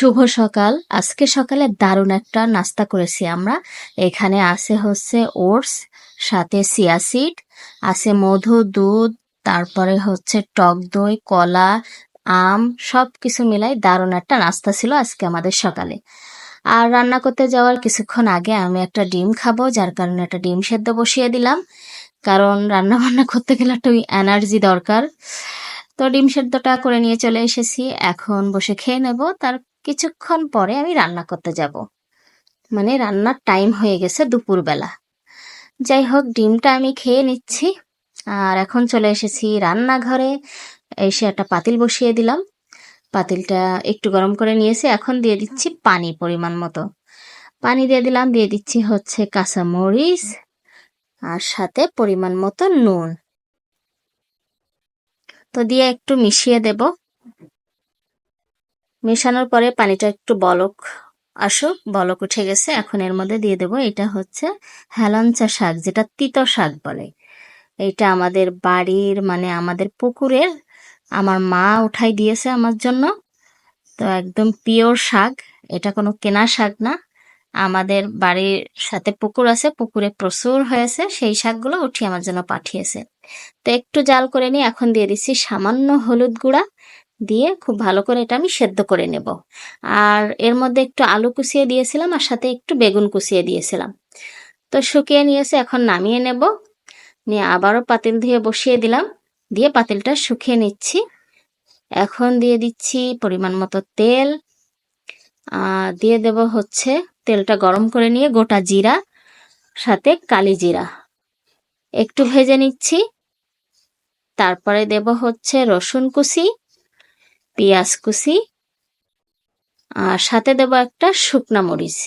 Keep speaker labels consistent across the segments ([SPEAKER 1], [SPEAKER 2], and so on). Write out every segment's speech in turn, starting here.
[SPEAKER 1] শুভ সকাল। আজকে সকালে দারুণ একটা নাস্তা করেছি আমরা। এখানে আছে হচ্ছে ওটস, সাথে চিয়া সিড, আছে মধু, দুধ, তারপরে হচ্ছে টক দই, কলা, আম, সবকিছু মিলাই দারুণ একটা নাস্তা ছিল আজকে আমাদের সকালে। আর রান্না করতে যাওয়ার কিছুক্ষণ আগে আমি একটা ডিম খাবো, যার কারণে একটা ডিম সেদ্ধ বসিয়ে দিলাম। কারণ রান্না বান্না করতে গেলে একটু এনার্জি দরকার। তো ডিম সেদ্ধটা করে নিয়ে চলে এসেছি, এখন বসে খেয়ে নেব। তার কিছুক্ষণ পরে আমি রান্না করতে যাব, মানে রান্নার টাইম হয়ে গেছে দুপুরবেলা। যাই হোক, ডিমটা আমি খেয়ে নিচ্ছি। আর এখন চলে এসেছি রান্নাঘরে, এসে একটা পাতিল বসিয়ে দিলাম। পাতিলটা একটু গরম করে নিয়েছি, এখন দিয়ে দিচ্ছি পানি পরিমাণ মতো। পানি দিয়ে দিলাম, দিয়ে দিচ্ছি হচ্ছে কাঁচা মরিচ, আর সাথে পরিমাণ মতো নুন। তো দিয়ে একটু মিশিয়ে দেব। মেশানোর পরে পানিটা একটু বলক আসুক, বলক উঠে গেছে। এখন এর মধ্যে দিয়ে দেব, এটা হচ্ছে হেলাঞ্চা শাক, যেটা তিতো শাক বলে। এইটা আমাদের বাড়ির, মানে আমাদের পুকুরের, আমার মা উঠাই দিয়েছে আমার জন্য। তো একদম পিওর শাক, এটা কোনো কেনা শাক না। আমাদের বাড়ির সাথে পুকুর আছে, পুকুরে প্রচুর হয়েছে, সেই শাকগুলো উঠিয়ে আমার জন্য পাঠিয়েছে। তো একটু জাল করে নিয়ে এখন দিয়ে দিচ্ছি সামান্য হলুদ গুঁড়া, দিয়ে খুব ভালো করে এটা আমি সেদ্ধ করে নেব। আর এর মধ্যে একটু আলু কুচিয়ে দিয়েছিলাম, আর সাথে একটু বেগুন কুচিয়ে দিয়েছিলাম। তো শুকিয়ে নিয়েছে, এখন নামিয়ে নেব। নিয়ে আবারও পাতিল ধুয়ে বসিয়ে দিলাম, দিয়ে পাতিলটা শুকিয়ে নিচ্ছি। এখন দিয়ে দিচ্ছি পরিমাণ মতো তেল, দিয়ে দেব হচ্ছে, তেলটা গরম করে নিয়ে গোটা জিরা, সাথে কালি জিরা একটু ভেজে নিচ্ছি। তারপরে দেব হচ্ছে রসুন কুচি, পেঁয়াজ কুচি, আর সাথে দেব একটা শুকনা মরিচ।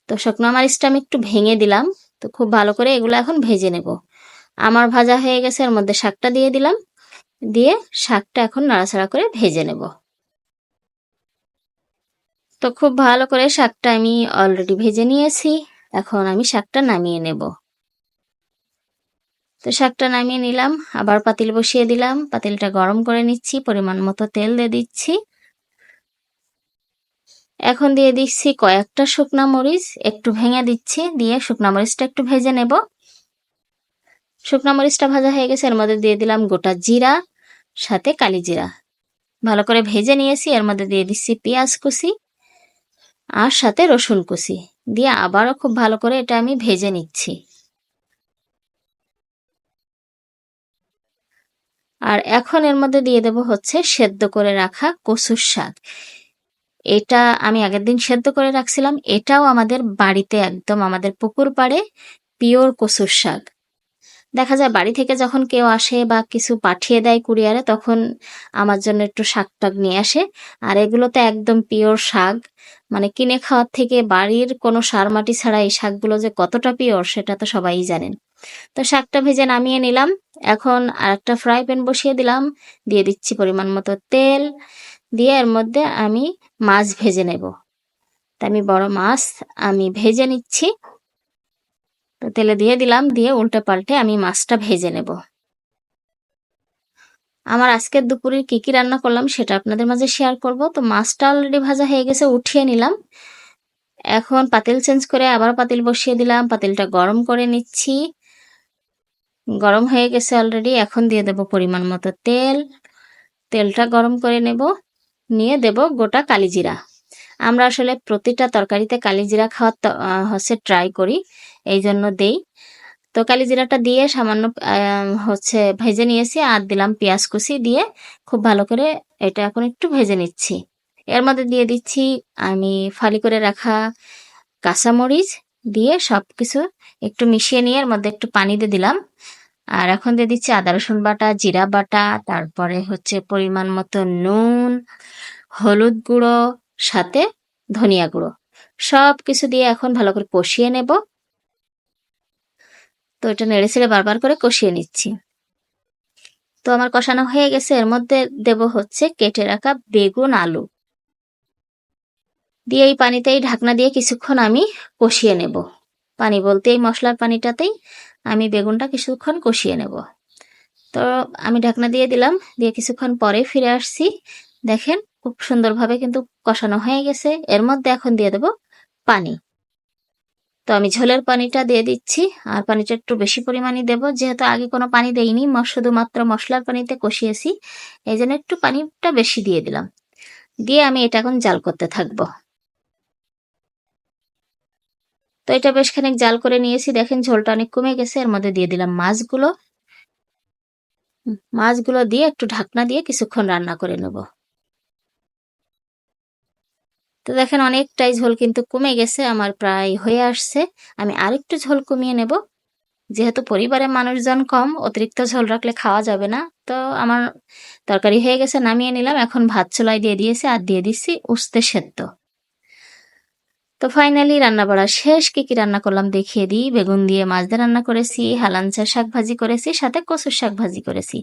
[SPEAKER 1] তো শুকনো মরিচটা আমি একটু ভেঙে দিলাম। তো খুব ভালো করে এগুলো এখন ভেজে নেব। আমার ভাজা হয়ে গেছে, এর মধ্যে শাকটা দিয়ে দিলাম, দিয়ে শাকটা এখন নাড়াচাড়া করে ভেজে নেব। তো খুব ভালো করে শাকটা আমি অলরেডি ভেজে নিয়েছি, এখন আমি শাকটা নামিয়ে নেব। তো শাকটা নামিয়ে নিলাম, আবার পাতিল বসিয়ে দিলাম, পাতিলটা গরম করে নিচ্ছি, পরিমাণ মতো তেল দিয়ে দিচ্ছি। এখন দিয়ে দিচ্ছি কয়েকটা শুকনা মরিচ, একটু ভেঙে দিচ্ছি, দিয়ে শুকনা মরিচটা একটু ভেজে নেব। শুকনা মরিচটা ভাজা হয়ে গেছে, এর মধ্যে দিয়ে দিলাম গোটা জিরা, সাথে কালি জিরা, ভালো করে ভেজে নিয়েছি। এর মধ্যে দিয়ে দিচ্ছি পেঁয়াজ কুচি, আর সাথে রসুন কুচি, দিয়ে আবারও খুব ভালো করে এটা আমি ভেজে নিচ্ছি। আর এখন এর মধ্যে দিয়ে দেব হচ্ছে সেদ্ধ করে রাখা কচুর শাক। এটা আমি আগের দিন সেদ্ধ করে রাখছিলাম, এটাও আমাদের বাড়িতে একদম আমাদের পুকুর পাড়ে পিওর কচুর শাক। দেখা যায় বাড়ি থেকে যখন কেউ আসে বা কিছু পাঠিয়ে দেয় কুরিয়ারে, তখন আমার জন্য একটু শাক টাক নিয়ে আসে। আর এগুলো তো একদম পিওর শাক, মানে কিনে খাওয়ার থেকে বাড়ির কোনো সার মাটি ছাড়া এই শাকগুলো যে কতটা পিওর সেটা তো সবাই জানেন। তো শাকটা ভেজে নামিয়ে নিলাম। এখন আরেকটা ফ্রাই প্যান বসিয়ে দিলাম, দিয়ে দিচ্ছি পরিমাণ মতো তেল, দিয়ে এর মধ্যে আমি মাছ ভেজে নেব। তা আমি বড় মাছ আমি ভেজে নিচ্ছি। তো তেলে দিয়ে দিলাম, দিয়ে উল্টে পাল্টে আমি মাছটা ভেজে নেব। আমার আজকের দুপুরে কি কি রান্না করলাম সেটা আপনাদের মাঝে শেয়ার করব। তো মাছটা অলরেডি ভাজা হয়ে গেছে, উঠিয়ে নিলাম। এখন পাতিল চেঞ্জ করে আবার পাতিল বসিয়ে দিলাম, পাতিলটা গরম করে নিচ্ছি। গরম হয়ে গেছে অলরেডি, এখন দিয়ে দেব পরিমাণ মতো তেল। তেলটা গরম করে নেব, নিয়ে দেব গোটা কালিজিরা। আমরা আসলে প্রতিটা তরকারিতে কালিজিরা খাওয়ার হচ্ছে ট্রাই করি, এই জন্য দেই। তো কালিজিরাটা দিয়ে সামান্য হচ্ছে ভেজে নিয়েছি, আর দিলাম পেঁয়াজ কুচি, দিয়ে খুব ভালো করে এটা এখন একটু ভেজে নিচ্ছি। এর মধ্যে দিয়ে দিচ্ছি আমি ফালি করে রাখা কাঁচামরিচ, দিয়ে সবকিছু একটু মিশিয়ে নিয়ে এর মধ্যে একটু পানি দিয়ে দিলাম। আর এখন দিয়ে দিচ্ছি আদা রসুন বাটা, জিরা বাটা, তারপরে হচ্ছে পরিমাণ মতো নুন, হলুদ গুঁড়ো, সাথে ধনিয়া গুঁড়ো, সব কিছু দিয়ে এখন ভালো করে কষিয়ে নেব। তো এটা নেড়ে ছেড়ে বারবার করে কষিয়ে নিচ্ছি। তো আমার কষানো হয়ে গেছে, এর মধ্যে দেব হচ্ছে কেটে রাখা বেগুন, আলু, দিয়ে এই পানিতেই ঢাকনা দিয়ে কিছুক্ষণ আমি কষিয়ে নেব। পানি বলতে এই মশলার পানিটাতেই আমি বেগুনটা কিছুক্ষণ কষিয়ে নেব। তো আমি ঢাকনা দিয়ে দিলাম, দিয়ে কিছুক্ষণ পরে ফিরে আসছি। দেখেন খুব সুন্দরভাবে কিন্তু কষানো হয়ে গেছে। এর মধ্যে এখন দিয়ে দেব পানি। তো আমি ঝোলের পানিটা দিয়ে দিচ্ছি, আর পানিটা একটু বেশি পরিমাণে দেব, যেহেতু আগে কোনো পানি দেইনি, শুধুমাত্র মশলার পানিতে কষিয়েছি, এই জন্য একটু পানিটা বেশি দিয়ে দিলাম। দিয়ে আমি এটা এখন জাল করতে থাকবো। তো এটা বেশ খানিক জাল করে নিয়েছি, দেখেন ঝোলটা অনেক কমে গেছে। এর মধ্যে দিয়ে দিলাম মাছগুলো। মাছগুলো দিয়ে একটু ঢাকনা দিয়ে কিছুক্ষণ রান্না করে নেব। তো দেখেন অনেকটাই ঝোল কিন্তু কমে গেছে, আমার প্রায় হয়ে আসছে। আমি আরেকটু ঝোল কমিয়ে নেব, যেহেতু পরিবারের মানুষজন কম, অতিরিক্ত ঝোল রাখলে খাওয়া যাবে না। তো আমার তরকারি হয়ে গেছে, নামিয়ে নিলাম। এখন ভাত চুলায় দিয়ে দিয়েছি, আর দিয়ে দিচ্ছি উস্তে সেদ্ধ। তো ফাইনালি রান্না বাড়া শেষ। কি কি রান্না করলাম দেখিয়ে দিই। বেগুন দিয়ে মাছ দিয়ে রান্না করেছি, হালাঞ্চা শাক ভাজি করেছি, সাথে কচুর শাক ভাজি করেছি।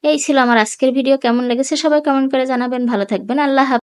[SPEAKER 1] এই ছিল আমার আজকের ভিডিও। কেমন লেগেছে সবাই কমেন্ট করে জানাবেন। ভালো থাকবেন। আল্লাহ হাফেজ।